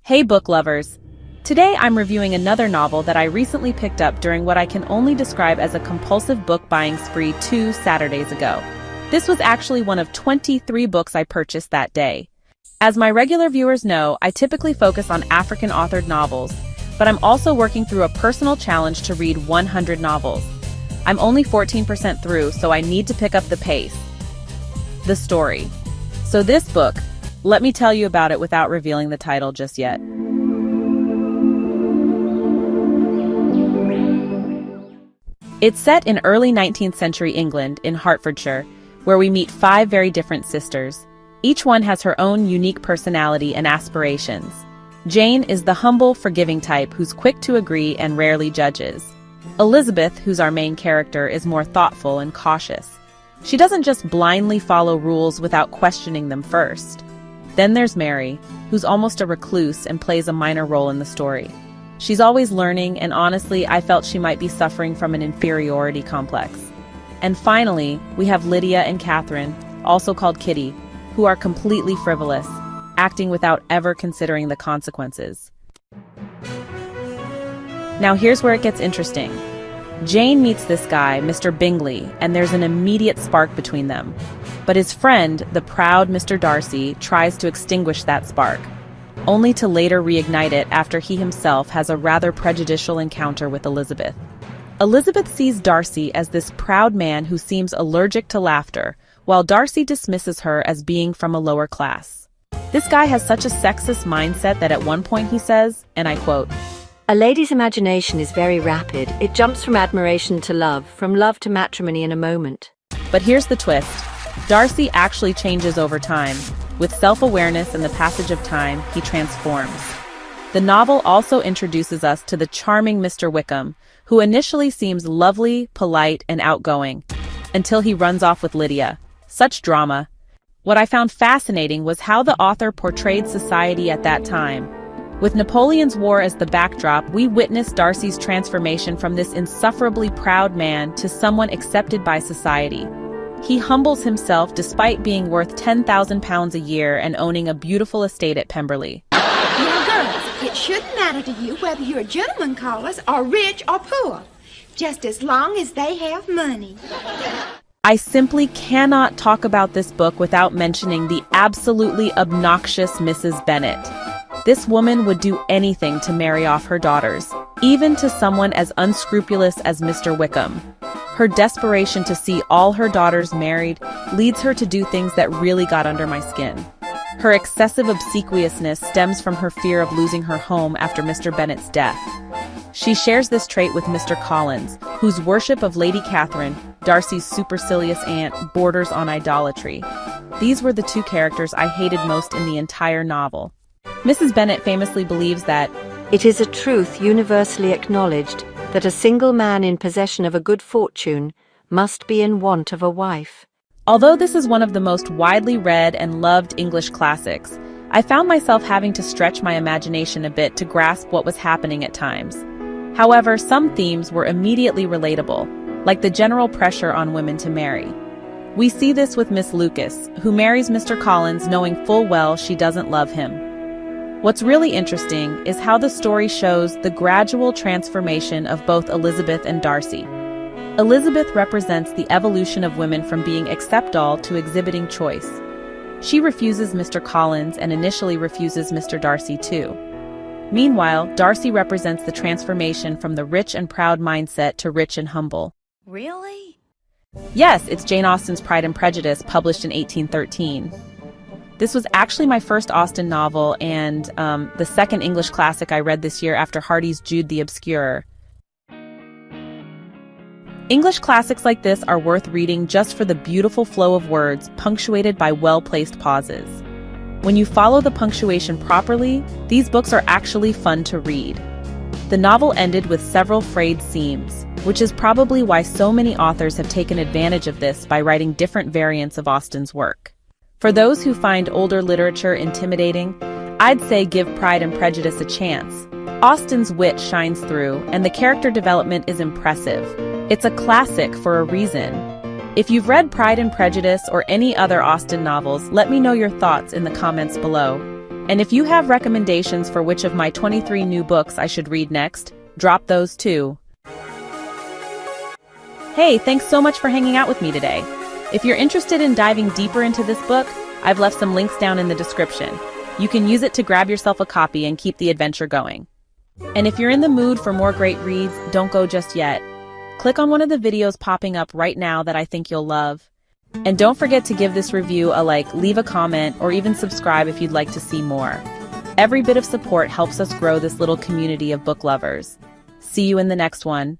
Hey book lovers! Today I'm reviewing another novel that I recently picked up during what I can only describe as a compulsive book buying spree 2 Saturdays ago. This was actually one of 23 books I purchased that day. As my regular viewers know, I typically focus on African-authored novels, but I'm also working through a personal challenge to read 100 novels. I'm only 14% through, so I need to pick up the pace. The story. So this book, let me tell you about it without revealing the title just yet. It's set in early 19th century England in Hertfordshire, where we meet 5 very different sisters. Each one has her own unique personality and aspirations. Jane is the humble, forgiving type who's quick to agree and rarely judges. Elizabeth, who's our main character, is more thoughtful and cautious. She doesn't just blindly follow rules without questioning them first. Then there's Mary, who's almost a recluse and plays a minor role in the story. She's always learning, and honestly, I felt she might be suffering from an inferiority complex. And finally, we have Lydia and Catherine, also called Kitty, who are completely frivolous, acting without ever considering the consequences. Now here's where it gets interesting. Jane meets this guy, Mr. Bingley, and there's an immediate spark between them. But his friend, the proud Mr. Darcy, tries to extinguish that spark, only to later reignite it after he himself has a rather prejudicial encounter with Elizabeth. Elizabeth sees Darcy as this proud man who seems allergic to laughter, while Darcy dismisses her as being from a lower class. This guy has such a sexist mindset that at one point he says, and I quote, "A lady's imagination is very rapid. It jumps from admiration to love, from love to matrimony in a moment." But here's the twist. Darcy actually changes over time. With self-awareness and the passage of time, he transforms. The novel also introduces us to the charming Mr. Wickham, who initially seems lovely, polite, and outgoing, until he runs off with Lydia. Such drama. What I found fascinating was how the author portrayed society at that time. With Napoleon's War as the backdrop, we witness Darcy's transformation from this insufferably proud man to someone accepted by society. He humbles himself despite being worth £10,000 a year and owning a beautiful estate at Pemberley. Now, girls, it shouldn't matter to you whether you're gentlemen callers or rich or poor, just as long as they have money. I simply cannot talk about this book without mentioning the absolutely obnoxious Mrs. Bennet. This woman would do anything to marry off her daughters, even to someone as unscrupulous as Mr. Wickham. Her desperation to see all her daughters married leads her to do things that really got under my skin. Her excessive obsequiousness stems from her fear of losing her home after Mr. Bennet's death. She shares this trait with Mr. Collins, whose worship of Lady Catherine, Darcy's supercilious aunt, borders on idolatry. These were the 2 characters I hated most in the entire novel. Mrs. Bennet famously believes that It is a truth universally acknowledged that a single man in possession of a good fortune must be in want of a wife. Although this is one of the most widely read and loved English classics, I found myself having to stretch my imagination a bit to grasp what was happening at times. However, some themes were immediately relatable, like the general pressure on women to marry. We see this with Miss Lucas, who marries Mr. Collins knowing full well she doesn't love him. What's really interesting is how the story shows the gradual transformation of both Elizabeth and Darcy. Elizabeth represents the evolution of women from being accept-all to exhibiting choice. She refuses Mr. Collins and initially refuses Mr. Darcy too. Meanwhile, Darcy represents the transformation from the rich and proud mindset to rich and humble. Really? Yes, it's Jane Austen's Pride and Prejudice, published in 1813. This was actually my first Austen novel and the second English classic I read this year after Hardy's Jude the Obscure. English classics like this are worth reading just for the beautiful flow of words punctuated by well-placed pauses. When you follow the punctuation properly, these books are actually fun to read. The novel ended with several frayed seams, which is probably why so many authors have taken advantage of this by writing different variants of Austen's work. For those who find older literature intimidating, I'd say give Pride and Prejudice a chance. Austen's wit shines through, and the character development is impressive. It's a classic for a reason. If you've read Pride and Prejudice or any other Austen novels, let me know your thoughts in the comments below. And if you have recommendations for which of my 23 new books I should read next, drop those too. Hey, thanks so much for hanging out with me today. If you're interested in diving deeper into this book, I've left some links down in the description. You can use it to grab yourself a copy and keep the adventure going. And if you're in the mood for more great reads, don't go just yet. Click on one of the videos popping up right now that I think you'll love. And don't forget to give this review a like, leave a comment, or even subscribe if you'd like to see more. Every bit of support helps us grow this little community of book lovers. See you in the next one.